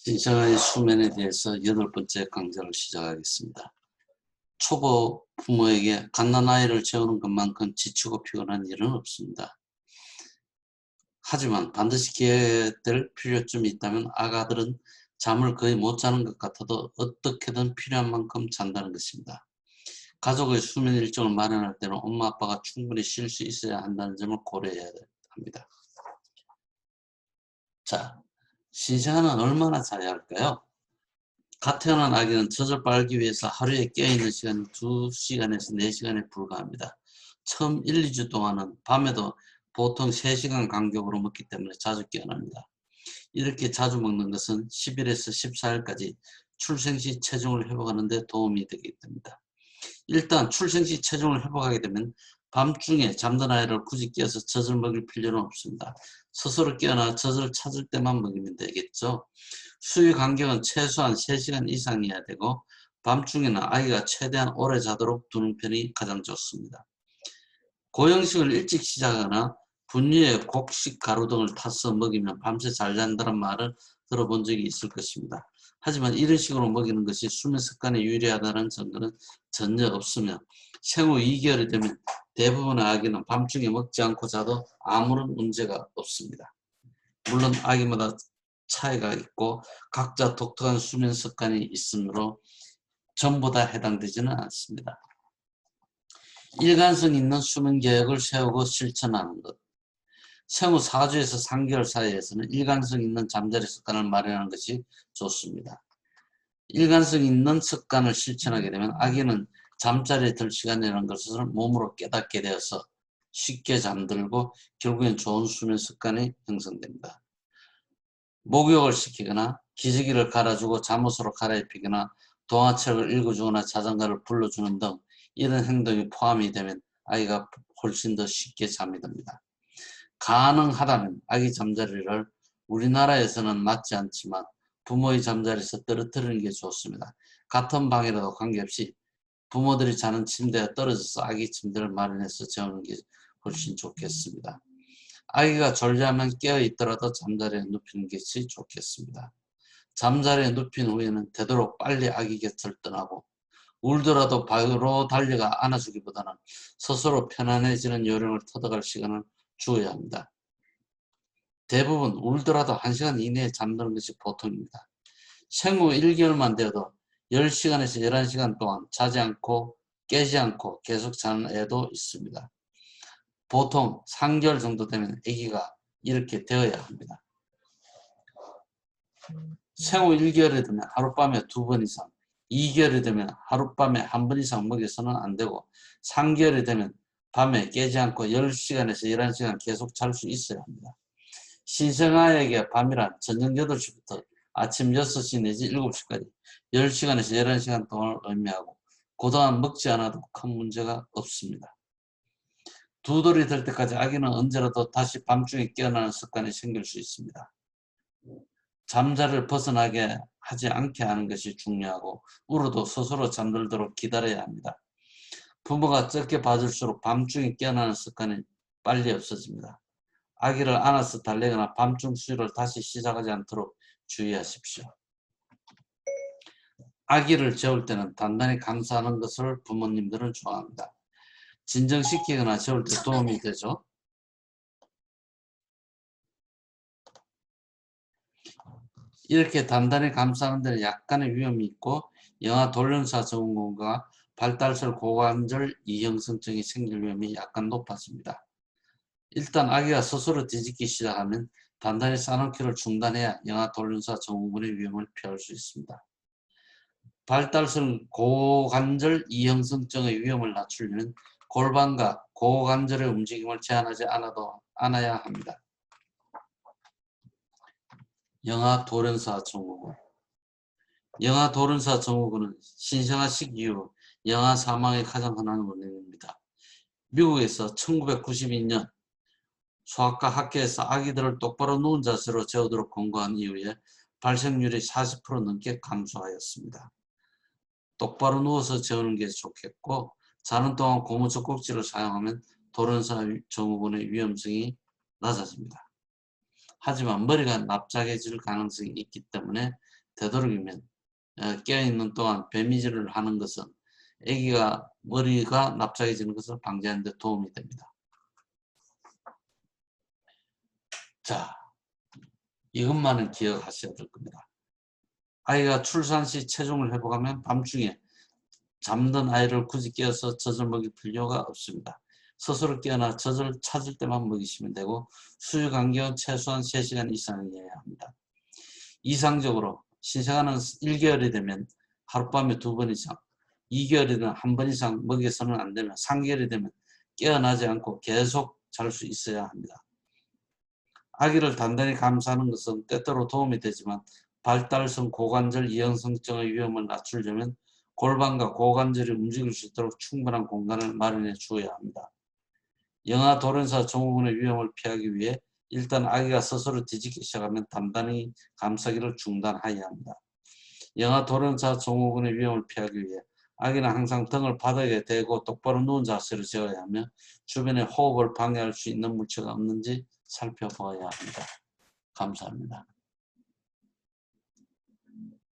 신생아의 수면에 대해서 8번째 강좌를 시작하겠습니다. 초보 부모에게 갓난아이를 재우는 것만큼 지치고 피곤한 일은 없습니다. 하지만 반드시 기억될 필요점이 있다면 아가들은 잠을 거의 못 자는 것 같아도 어떻게든 필요한 만큼 잔다는 것입니다. 가족의 수면 일정을 마련할 때는 엄마 아빠가 충분히 쉴 수 있어야 한다는 점을 고려해야 합니다. 자, 신생아는 얼마나 자야 할까요? 갓 태어난 아기는 젖을 빨기 위해서 하루에 깨어있는 시간이 2시간에서 4시간에 불과합니다. 처음 1, 2주 동안은 밤에도 보통 3시간 간격으로 먹기 때문에 자주 깨어납니다. 이렇게 자주 먹는 것은 10일에서 14일까지 출생 시 체중을 회복하는 데 도움이 되게 됩니다. 일단 출생 시 체중을 회복하게 되면 밤중에 잠든 아이를 굳이 깨어서 젖을 먹일 필요는 없습니다. 스스로 깨어나 젖을 찾을 때만 먹이면 되겠죠. 수유 간격은 최소한 3시간 이상이어야 되고 밤중에는 아이가 최대한 오래 자도록 두는 편이 가장 좋습니다. 고형식을 일찍 시작하거나 분유에 곡식 가루 등을 타서 먹이면 밤새 잘 잔다는 말을 들어본 적이 있을 것입니다. 하지만 이런 식으로 먹이는 것이 수면 습관에 유리하다는 증거는 전혀 없으며 생후 2개월이 되면 대부분의 아기는 밤중에 먹지 않고 자도 아무런 문제가 없습니다. 물론 아기마다 차이가 있고 각자 독특한 수면 습관이 있으므로 전부 다 해당되지는 않습니다. 일관성 있는 수면 계획을 세우고 실천하는 것. 생후 4주에서 3개월 사이에서는 일관성 있는 잠자리 습관을 마련하는 것이 좋습니다. 일관성 있는 습관을 실천하게 되면 아기는 잠자리에 들 시간이라는 것을 몸으로 깨닫게 되어서 쉽게 잠들고 결국엔 좋은 수면 습관이 형성됩니다. 목욕을 시키거나 기저귀를 갈아주고 잠옷으로 갈아입히거나 동화책을 읽어주거나 자전거를 불러주는 등 이런 행동이 포함이 되면 아이가 훨씬 더 쉽게 잠이 듭니다. 가능하다면 아기 잠자리를 우리나라에서는 맞지 않지만 부모의 잠자리에서 떨어뜨리는 게 좋습니다. 같은 방이라도 관계없이 부모들이 자는 침대에 떨어져서 아기 침대를 마련해서 재우는 게 훨씬 좋겠습니다. 아기가 졸려하면 깨어있더라도 잠자리에 눕히는 것이 좋겠습니다. 잠자리에 눕힌 후에는 되도록 빨리 아기 곁을 떠나고 울더라도 바로 달려가 안아주기보다는 스스로 편안해지는 요령을 터득할 시간을 주어야 합니다. 대부분 울더라도 1시간 이내에 잠드는 것이 보통입니다. 생후 1개월만 되어도 10시간에서 11시간 동안 자지 않고 깨지 않고 계속 자는 애도 있습니다. 보통 3개월 정도 되면 아기가 이렇게 되어야 합니다. 생후 1개월이 되면 하룻밤에 2번 이상, 2개월이 되면 하룻밤에 1번 이상 먹여서는 안 되고 3개월이 되면 밤에 깨지 않고 10시간에서 11시간 계속 잘 수 있어야 합니다. 신생아에게 밤이란 저녁 8시부터 아침 6시 내지 7시까지 10시간에서 11시간 동안을 의미하고 그동안 먹지 않아도 큰 문제가 없습니다. 2돌이 될 때까지 아기는 언제라도 다시 밤중에 깨어나는 습관이 생길 수 있습니다. 잠자리를 벗어나게 하지 않게 하는 것이 중요하고 울어도 스스로 잠들도록 기다려야 합니다. 부모가 적게 봐줄수록 밤중에 깨어나는 습관이 빨리 없어집니다. 아기를 안아서 달래거나 밤중 수유를 다시 시작하지 않도록 주의하십시오. 아기를 재울 때는 단단히 감싸는 것을 부모님들은 좋아합니다. 진정시키거나 재울 때 도움이 되죠. 이렇게 단단히 감싸는 데는 약간의 위험이 있고 영아 돌연사 증후군과 발달성 고관절 이형성증이 생길 위험이 약간 높아집니다. 일단 아기가 스스로 뒤집기 시작하면 단단히 싸놓기를 중단해야 영아 돌연사 증후군의 위험을 피할 수 있습니다. 발달성 고관절 이형성증의 위험을 낮추려면 골반과 고관절의 움직임을 제한하지 않아야 합니다. 영아 돌연사 증후군. 영아 돌연사 증후군은 신생아식 이후 영아 사망의 가장 흔한 원인입니다. 미국에서 1992년 소아과 학회에서 아기들을 똑바로 누운 자세로 재우도록 권고한 이후에 발생률이 40% 넘게 감소하였습니다. 똑바로 누워서 재우는 게 좋겠고 자는 동안 고무 젖꼭지를 사용하면 돌연사 증후군의 위험성이 낮아집니다. 하지만 머리가 납작해질 가능성이 있기 때문에 되도록이면 깨어있는 동안 배미질을 하는 것은 아기가 머리가 납작해지는 것을 방지하는 데 도움이 됩니다. 자, 이것만은 기억하셔야 될 겁니다. 아이가 출산 시 체중을 회복하면 밤중에 잠든 아이를 굳이 깨어서 젖을 먹일 필요가 없습니다. 스스로 깨어나 젖을 찾을 때만 먹이시면 되고 수유 간격은 최소한 3시간 이상이어야 합니다. 이상적으로 신생아는 1개월이 되면 하룻밤에 2번 이상, 2개월이든 1번 이상 먹여서는 안 되면 3개월이 되면 깨어나지 않고 계속 잘 수 있어야 합니다. 아기를 단단히 감싸는 것은 때때로 도움이 되지만 발달성 고관절 이형성증의 위험을 낮추려면 골반과 고관절이 움직일 수 있도록 충분한 공간을 마련해 주어야 합니다. 영아 돌연사 증후군의 위험을 피하기 위해 일단 아기가 스스로 뒤집기 시작하면 단단히 감싸기를 중단해야 합니다. 영아 돌연사 증후군의 위험을 피하기 위해 아기는 항상 등을 바닥에 대고 똑바로 누운 자세를 지어야 하며 주변에 호흡을 방해할 수 있는 물체가 없는지 살펴보아야 합니다. 감사합니다.